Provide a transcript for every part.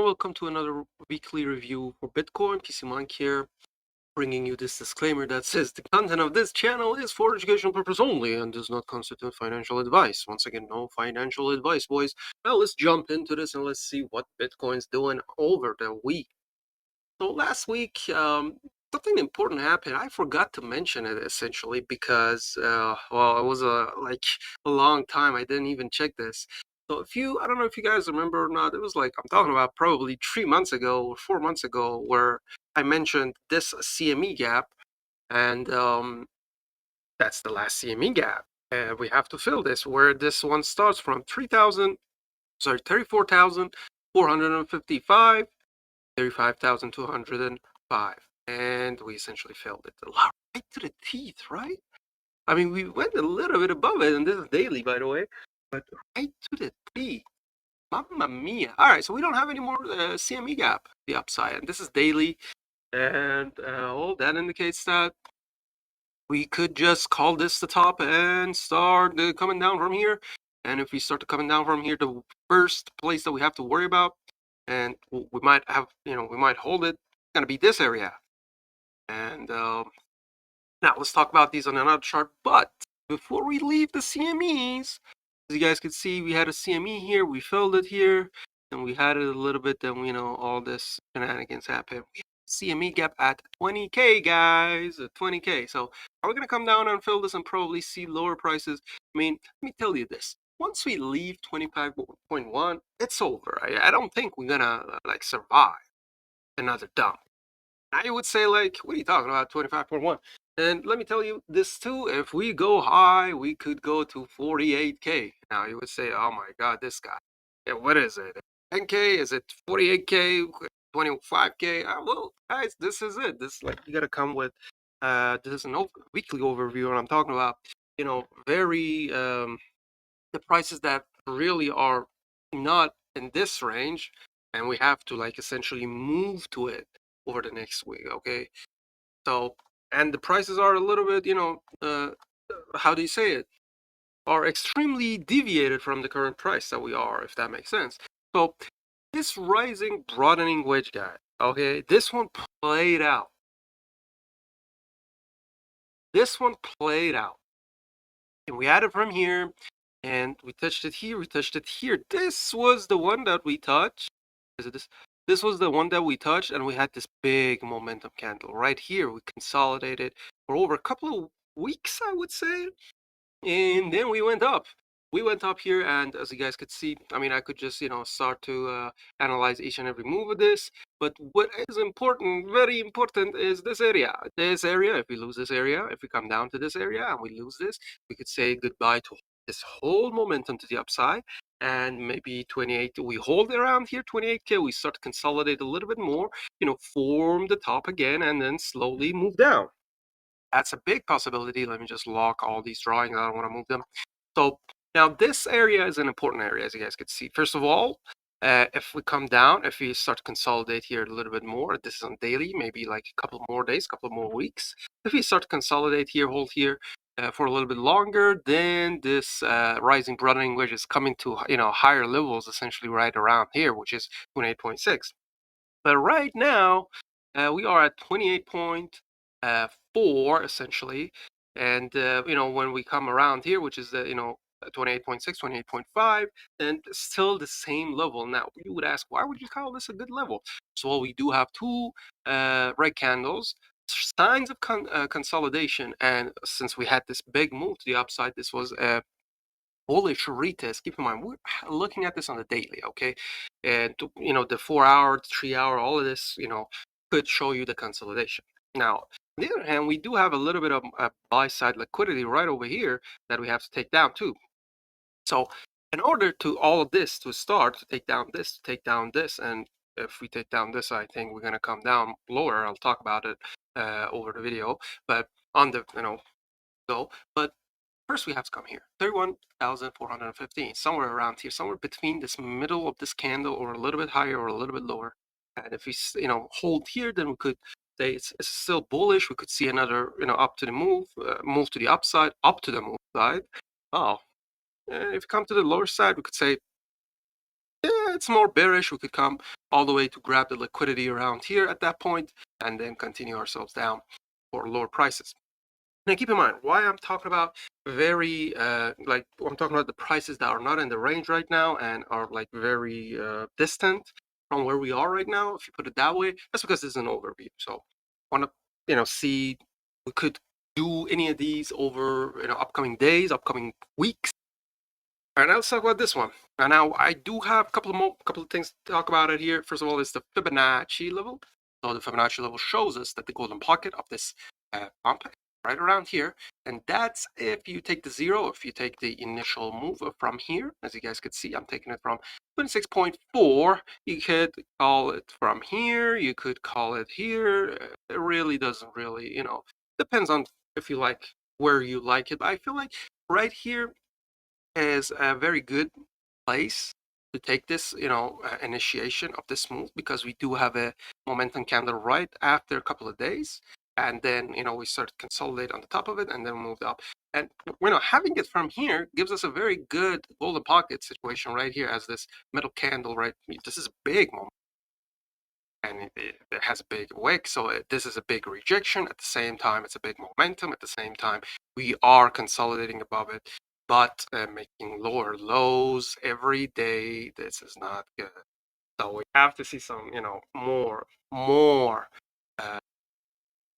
everyone, welcome to another weekly review for Bitcoin. PC Monk here, bringing you this disclaimer that says the content of this channel is for educational purpose only and does not constitute financial advice. Once again, no financial advice, boys. Now let's jump into this and let's see what Bitcoin's doing over the week. So last week, something important happened. I forgot to mention it essentially because, well, it was a long time. I didn't even check this. So I don't know if you guys remember or not, it was like, I'm talking about probably 3 months ago or 4 months ago, where I mentioned this CME gap, and that's the last CME gap. And we have to fill this, where this one starts from 34,455, 35,205, and we essentially filled it right to the teeth, right? I mean, we went a little bit above it, and this is daily, by the way, but right to the teeth. Mamma mia. All right, so we don't have any more CME gap, the upside, and this is daily, and well, that indicates that we could just call this the top and start coming down from here. And if we start coming down from here, the first place that we have to worry about, and we might have, we might hold it, it's going to be this area. And now let's talk about these on another chart. But before we leave the CMEs, as you guys can see, we had a CME here, we filled it here, and we had it a little bit, then all this shenanigans happened. We CME gap at 20K, guys, at 20K. So are we going to come down and fill this and probably see lower prices? I mean, let me tell you this. Once we leave 25.1, it's over. I don't think we're going to survive another dump. I would say, what are you talking about, 25.1? And let me tell you this too, if we go high, we could go to 48K. Now you would say, oh my God, this guy. Yeah, what is it? 10K? Is it 48K? 25K? Well, guys, this is it. This you gotta come with this is a weekly overview, and I'm talking about, very the prices that really are not in this range, and we have to essentially move to it over the next week, okay? So, and the prices are a little bit, how do you say it? Are extremely deviated from the current price that we are, if that makes sense. So, this rising, broadening wedge guy, okay, this one played out. This one played out. And we had it from here, and we touched it here, we touched it here. This was the one that we touched. Is it this? This was the one that we touched, and we had this big momentum candle right here. We consolidated for over a couple of weeks, I would say, and then we went up. We went up here, and as you guys could see, I mean, I could just, start to analyze each and every move of this. But what is important, very important, is this area. This area, if we lose this area, if we come down to this area and we lose this, we could say goodbye to this whole momentum to the upside. And maybe 28, we hold around here, 28K, we start to consolidate a little bit more, form the top again, and then slowly move down. That's a big possibility. Let me just lock all these drawings. I don't want to move them. So now this area is an important area, as you guys can see. First of all, if we come down, if we start to consolidate here a little bit more, this is on daily, maybe like a couple more days, couple more weeks. If we start to consolidate here, hold here for a little bit longer, then this rising broadening wedge is coming to higher levels, essentially right around here, which is 28.6. But right now, we are at 28.4 essentially, and when we come around here, which is 28.6, 28.5, and still the same level. Now you would ask, why would you call this a good level? So we do have two red candles, signs of consolidation, and since we had this big move to the upside, this was a bullish retest. Keep in mind, we're looking at this on the daily, okay? And the 4-hour, 3-hour, all of this, could show you the consolidation. Now, on the other hand, we do have a little bit of buy side liquidity right over here that we have to take down too. So in order to all of this to start to take down this, and if we take down this, I think we're going to come down lower. I'll talk about it over the video, but on the but first we have to come here, 31,415, somewhere around here, somewhere between this middle of this candle, or a little bit higher or a little bit lower. And if we hold here, then we could say it's still bullish. We could see another up to the move to the upside, up to the move side. Oh, if you come to the lower side, we could say, yeah, it's more bearish. We could come all the way to grab the liquidity around here at that point and then continue ourselves down for lower prices. Now keep in mind why I'm talking about very like I'm talking about the prices that are not in the range right now and are like very distant from where we are right now. If you put it that way, that's because this is an overview. So want to see we could do any of these over upcoming days, upcoming weeks. All right, now let's talk about this one. And now I do have a couple of things to talk about it here. First of all, is the Fibonacci level. So the Fibonacci level shows us that the golden pocket of this pump right around here, and that's if you take the zero, if you take the initial move from here. As you guys could see, I'm taking it from 26.4. You could call it from here, you could call it here. It really doesn't really, depends on if you like where you like it. But I feel like right here is a very good place to take this, initiation of this move, because we do have a momentum candle right after a couple of days, and then we start to consolidate on the top of it and then moved up. And having it from here gives us a very good golden pocket situation right here as this middle candle. Right, this is a big moment and it has a big wick, so this is a big rejection. At the same time, it's a big momentum. At the same time, we are consolidating above it, but making lower lows every day. This is not good. So we have to see some, more uh,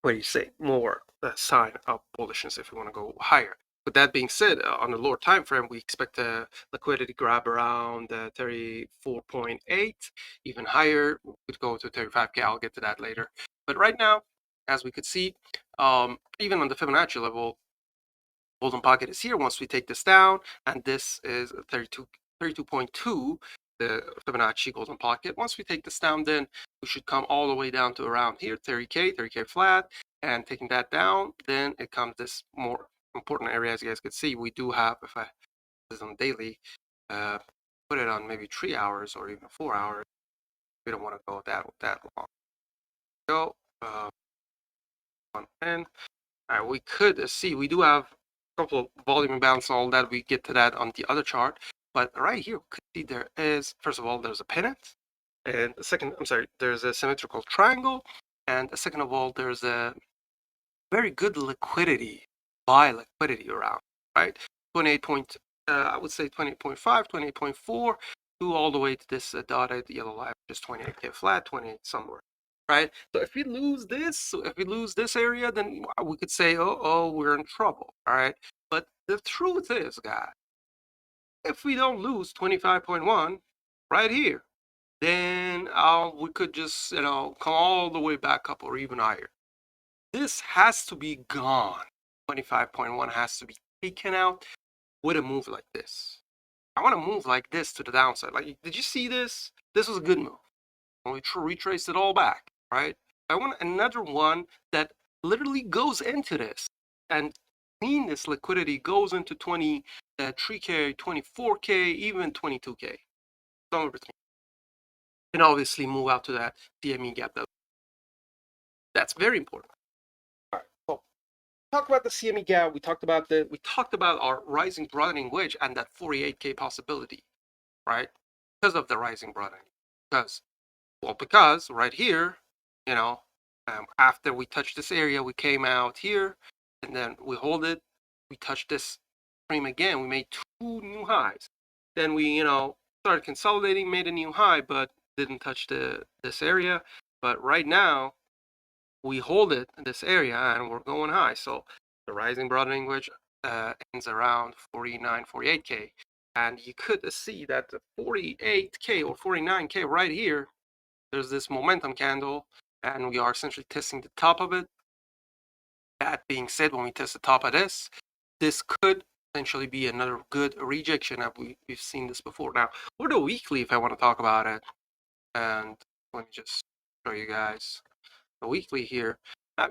what do you say, more sign of bullishness if we want to go higher. With that being said, on the lower time frame, we expect a liquidity grab around 34.8, even higher. We could go to 35K. I'll get to that later. But right now, as we could see, even on the Fibonacci level, golden pocket is here. Once we take this down, and this is 32.2, the Fibonacci golden pocket. Once we take this down, then we should come all the way down to around here, 30K flat, and taking that down, then it comes this more important area. As you guys can see, we do have, if I put this on daily, put it on maybe 3 hours or even 4 hours. We don't want to go that long. So on and we could see we do have a couple of volume imbalance, all that. We get to that on the other chart, but right here we could see there is, first of all, there's a pennant, and second, I'm sorry, there's a symmetrical triangle, and second of all, there's a very good liquidity, buy liquidity around, right? 28 point, I would say 28.5, 28.4, to all the way to this dotted yellow line, just 28K flat, 28 somewhere, right? So if we lose this area, then we could say, oh, we're in trouble, all right? But the truth is, guys, if we don't lose 25.1 right here, then we could just, come all the way back up or even higher. This has to be gone. 25.1 has to be taken out with a move like this. I want to move like this to the downside. Like, did you see this? This was a good move. When we retraced it all back, right? I want another one that literally goes into this and clean this liquidity, goes into 23K, 24K, even 22K. Somewhere between. And obviously move out to that CME gap. That's very important. All right. So talked about the CME gap. We talked about our rising broadening wedge and that 48K possibility, right? Because of the rising broadening. Because right here, after we touch this area, we came out here, and then we hold it. We touch this frame again. We made 2 new highs. Then we, started consolidating, made a new high, but didn't touch this area. But right now, we hold it in this area and we're going high. So the rising broadening wedge ends around 49, 48K. And you could see that the 48K or 49K right here, there's this momentum candle, and we are essentially testing the top of it. That being said, when we test the top of this could potentially be another good rejection. We've seen this before. Now, for the weekly, if I want to talk about it, and let me just show you guys the weekly here.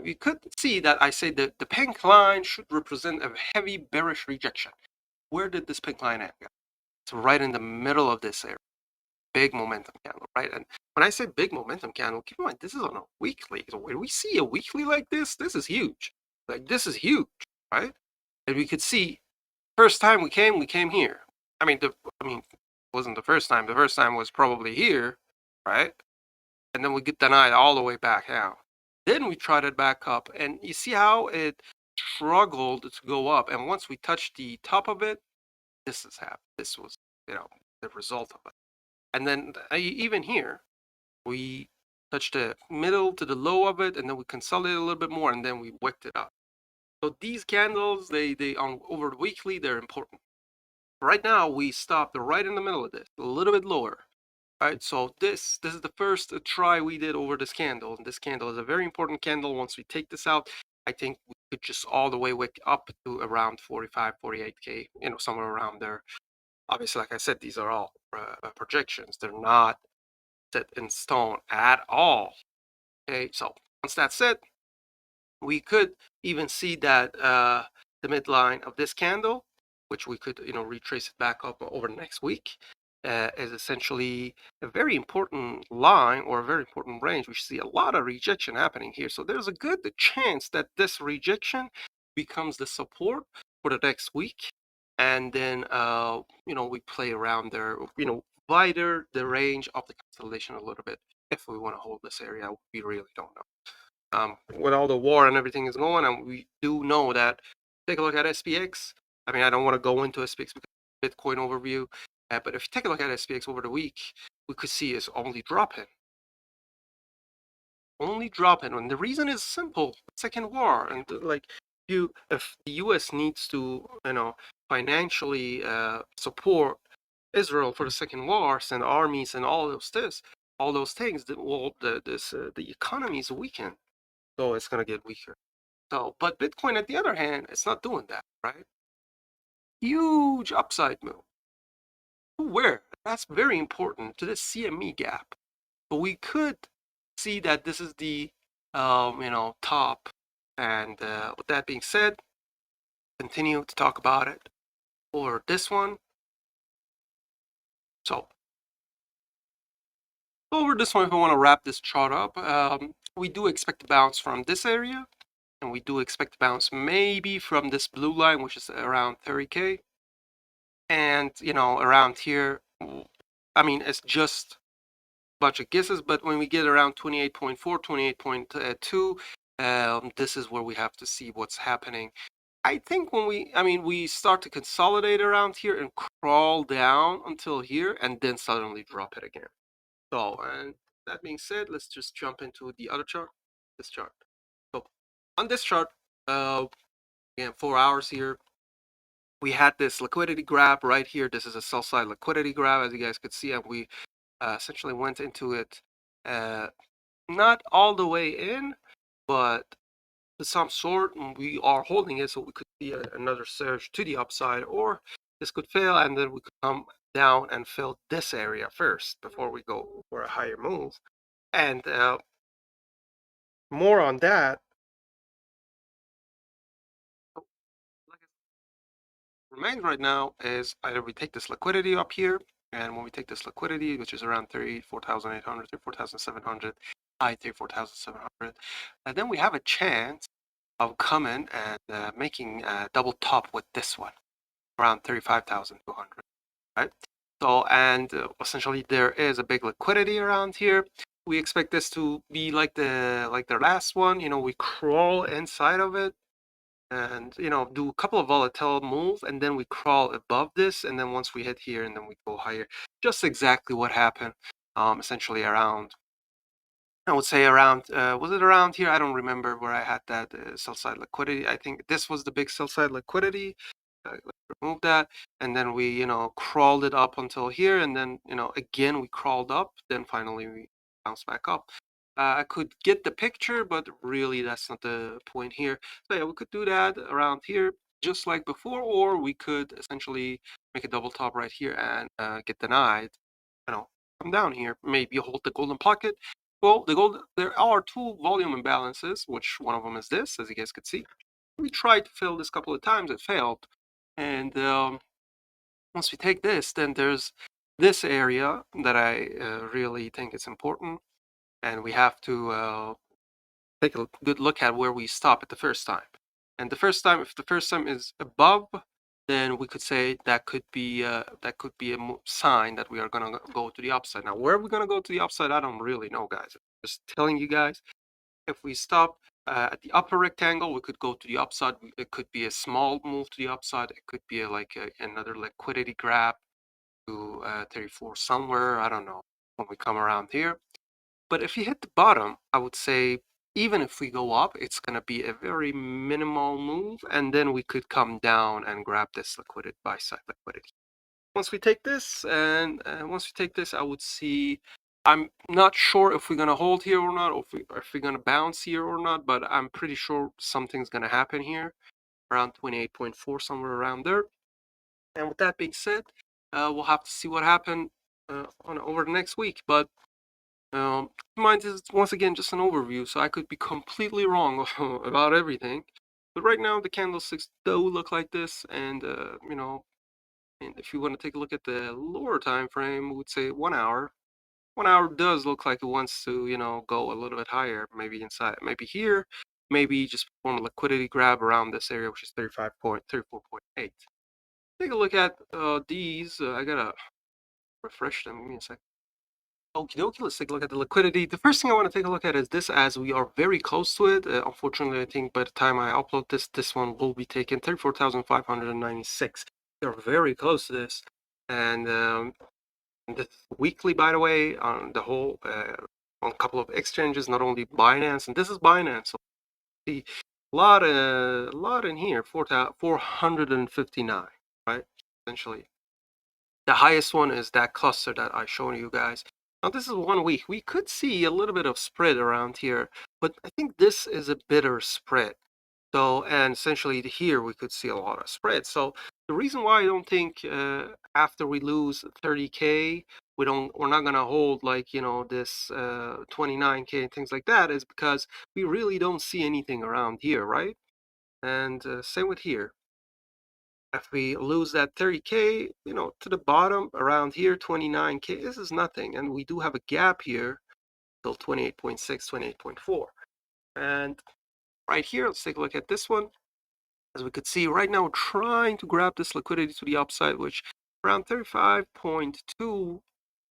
You could see that I say that the pink line should represent a heavy bearish rejection. Where did this pink line end? It's right in the middle of this area. Big momentum candle, right? And when I say big momentum candle, keep in mind this is on a weekly. So when we see a weekly like this is huge. Like, this is huge, right? And we could see first time we came here. Wasn't the first time. The first time was probably here, right? And then we get denied all the way back out. Then we tried it back up, and you see how it struggled to go up. And once we touched the top of it, this is happened. This was, the result of it. And then even here, we touched the middle to the low of it, and then we consolidated a little bit more, and then we wicked it up. So these candles, they on over the weekly, they're important. Right now, we stopped right in the middle of this, a little bit lower. Right, so this is the first try we did over this candle. And this candle is a very important candle. Once we take this out, I think we could just all the way wick up to around 45, 48K, somewhere around there. Obviously, like I said, these are all projections. They're not set in stone at all. Okay, so once that's said, we could even see that the midline of this candle, which we could retrace it back up over the next week, is essentially a very important line or a very important range. We see a lot of rejection happening here, so there's a good chance that this rejection becomes the support for the next week, and then we play around there, wider the range of the constellation a little bit if we want to hold this area. We really don't know. With all the war and everything is going on, we do know that. Take a look at SPX. I mean, I don't want to go into SPX because Bitcoin overview, but if you take a look at SPX over the week, we could see it's only dropping, and the reason is simple: second war, and like if the U.S. needs to, financially support Israel for the second war, send armies and all those things, the economy is weakened. So it's going to get weaker. So, but Bitcoin, at the other hand, it's not doing that, right? Huge upside move. Where? That's very important to the CME gap. But we could see that this is the, top. And with that being said, continue to talk about it or this one. So over this one, if I want to wrap this chart up, we do expect to bounce from this area. And we do expect to bounce maybe from this blue line, which is around 30K. And, around here, I mean, it's just a bunch of guesses, but when we get around 28.4, 28.2, this is where we have to see what's happening. I think when we start to consolidate around here and crawl down until here and then suddenly drop it again. So, and that being said, let's just jump into the other chart, this chart. So on this chart, again, 4 hours here, we had this liquidity grab right here. This is a sell side liquidity grab, as you guys could see, and we essentially went into it not all the way in, but to some sort, and we are holding it, so we could see another surge to the upside, or this could fail, and then we could come down and fill this area first before we go for a higher move. And more on that. Remains right now is either we take this liquidity up here, and when we take this liquidity, which is around 34,800, 34,700, high 34,700, and then we have a chance of coming and making a double top with this one, around 35,200, right? So, and essentially there is a big liquidity around here. We expect this to be like the last one, we crawl inside of it, and do a couple of volatile moves, and then we crawl above this, and then once we hit here and then we go higher. Just exactly what happened, essentially around, I would say around, was it around here? I don't remember where I had that sell side liquidity. I think this was the big sell side liquidity. Let's remove that, and then we crawled it up until here, and then again we crawled up, then finally we bounced back up. I could get the picture, but really that's not the point here. So yeah, we could do that around here just like before, or we could essentially make a double top right here and get denied, come down here, maybe hold the golden pocket. Well, there are two volume imbalances, which one of them is this, as you guys could see. We tried to fill this a couple of times, it failed. And once we take this, then there's this area that I really think is important. And we have to take a good look at where we stop at the first time. And the first time, if the first time is above then we could say that could be a sign that we are gonna go to the upside. Now, where are we gonna go to the upside? I don't really know, guys. I'm just telling you guys. If we stop at the upper rectangle, we could go to the upside. It could be a small move to the upside. It could be another liquidity grab to 34 somewhere. I don't know when we come around here. But if you hit the bottom, I would say even if we go up, it's going to be a very minimal move, and then we could come down and grab this liquidity, buy side liquidity. Once we take this, and I would see. I'm not sure if we're going to hold here or not, or if we're going to bounce here or not, but I'm pretty sure something's going to happen here around 28.4, somewhere around there. And with that being said, we'll have to see what happened over the next week. But mine is once again just an overview, so I could be completely wrong about everything. But right now, the candlesticks do look like this, and and if you want to take a look at the lower time frame, we would say 1 hour. 1 hour does look like it wants to, go a little bit higher, maybe inside, maybe here, maybe just perform a liquidity grab around this area, which is 34.8. Take a look at these. I gotta refresh them. Give me a second. Okie dokie, let's take a look at the liquidity. The first thing I want to take a look at is this, as we are very close to it. Unfortunately, I think by the time I upload this one will be taken 34,596. They're very close to this. And this weekly, by the way, on the whole, on a couple of exchanges, not only Binance, and this is Binance. So see a lot in here, 459, right? Essentially. The highest one is that cluster that I showed you guys. Now this is 1 week. We could see a little bit of spread around here, but I think this is a bitter spread. So, and essentially here we could see a lot of spread. So the reason why I don't think after we lose 30K, we're not gonna hold like, this 29K and things like that, is because we really don't see anything around here, right? And same with here. If we lose that 30K, to the bottom around here, 29K, this is nothing. And we do have a gap here till 28.6, 28.4. And right here, let's take a look at this one. As we could see right now, we're trying to grab this liquidity to the upside, which around 35.2,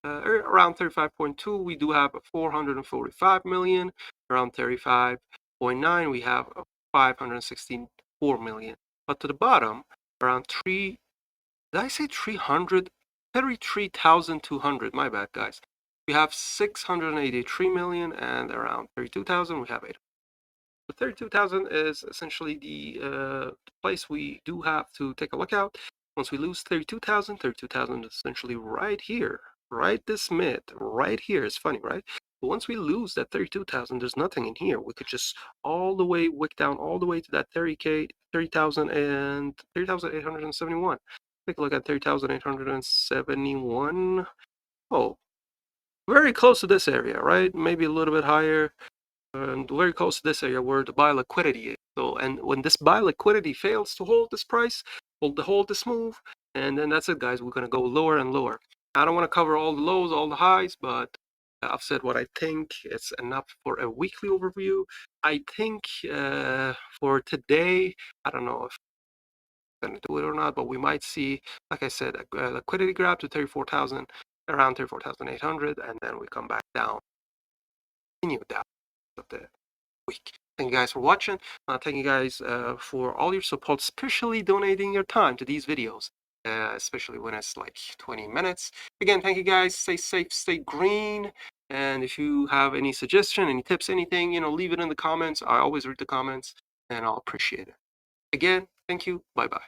around 35.2, we do have 445 million. Around 35.9, we have 564 million. But to the bottom, around 3, did I say 300? 33,200, my bad, guys. We have 683 million, and around 32,000, we have 8. The 32,000 is essentially the place we do have to take a look at. Once we lose 32,000, 32,000 is essentially right here, right this mid, right here. It's funny, right? But once we lose that 32,000, there's nothing in here. We could just all the way wick down all the way to that 30K, 30,000 and 30,871. Take a look at 30,871. Oh, very close to this area, right? Maybe a little bit higher. And very close to this area where the buy liquidity is. So, and when this buy liquidity fails to hold this price, hold this move, and then that's it, guys. We're gonna go lower and lower. I don't want to cover all the lows, all the highs, but I've said what I think. It's enough for a weekly overview. I think for today, I don't know if I'm gonna do it or not, but we might see, like I said, a liquidity grab to 34,000, around 34,800, and then we come back down, continue down of the week. Thank you guys for watching. Thank you guys for all your support, especially donating your time to these videos, especially when it's like 20 minutes. Again, thank you guys. Stay safe, stay green. And if you have any suggestion, any tips, anything, leave it in the comments. I always read the comments and I'll appreciate it. Again, thank you. Bye-bye.